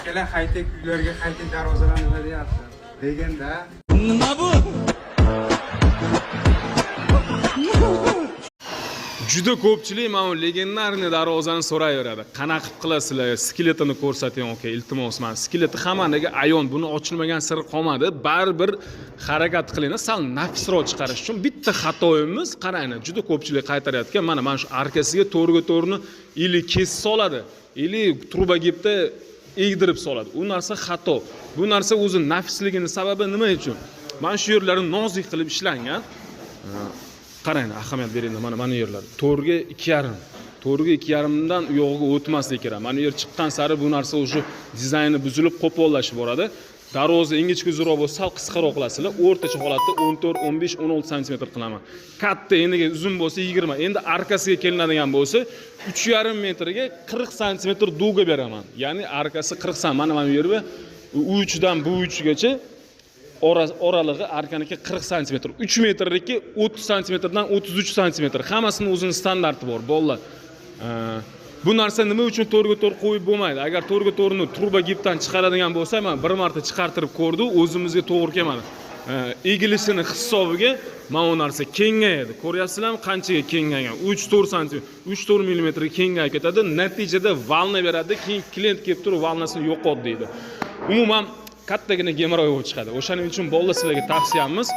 akalar high-tech uylarga high-tech darvozalar nima deyapti? Deganda Nima bu? Juda ko'pchilik mana bu legendarniy darvozani so'rayveradi. Qanaqa qilib qilasizlar? Skeletini ko'rsating aka, iltimos. Men skeleti hammaga ayon, buni ochilmagan siri qolmadi. Baribir harakat qilinglar, sal nafisroq chiqarish uchun bitta xatoyimiz, qaranglar, juda ko'pchilik qaytarayotgan, mana shu arkasiga to'rga to'rni ili kesib soladi, ili truba gibda egdirib soladi. U narsa xato. Bu narsa o'zi nafisligining sababi nima uchun? Mana shu yerlari nozik qilib ishlangan. Qarang, ahamiyat beringlar, mana yerlar. To'rga 2,5. To'rga 2,5dan u yog'iga o'tmaslik kerak. Mana yer chiqqan sari bu narsa o'sha dizayni buzilib, qo'pollashib boradi. Darvoza ingichka uzunroq bo'lsa, sal qisqaroq qilasizlar. O'rtacha holatda 14, 15, 16 sm qilaman. Katta endiga uzun bo'lsa 20. Endi arkasiga kelinadigan bo'lsa, 3,5 metrga 40 sm duga beraman. Ya'ni arkasi 40 sm. Mana bu yerga u uchidan bu uchigacha oralig'i arkaniki 40 sm. 3 metrlikka 30 sm dan 33 sm. Hammasini o'zining standarti bor, bolalar. Bu narsa nima uchun to'rga to'r qo'yib bo'lmaydi? Agar to'rga to'rni truba gipdan chiqaradigan bo'lsa, men bir marta chiqartirib ko'rdim, o'zimizga to'g'ri kelmadi. Egilishini hisobiga mana bu narsa kengayadi. Ko'ryapsizlarmi qanchaga kengaygan? 3-4 sm, 3-4 mm kengayib ketadi. Natijada valna beradi, keyin klient kelib turib valnasini yo'qot deydi. Umuman kattagina gemoroy bo'lib chiqadi. O'shaning uchun bolalar sizlarga tavsiyamiz,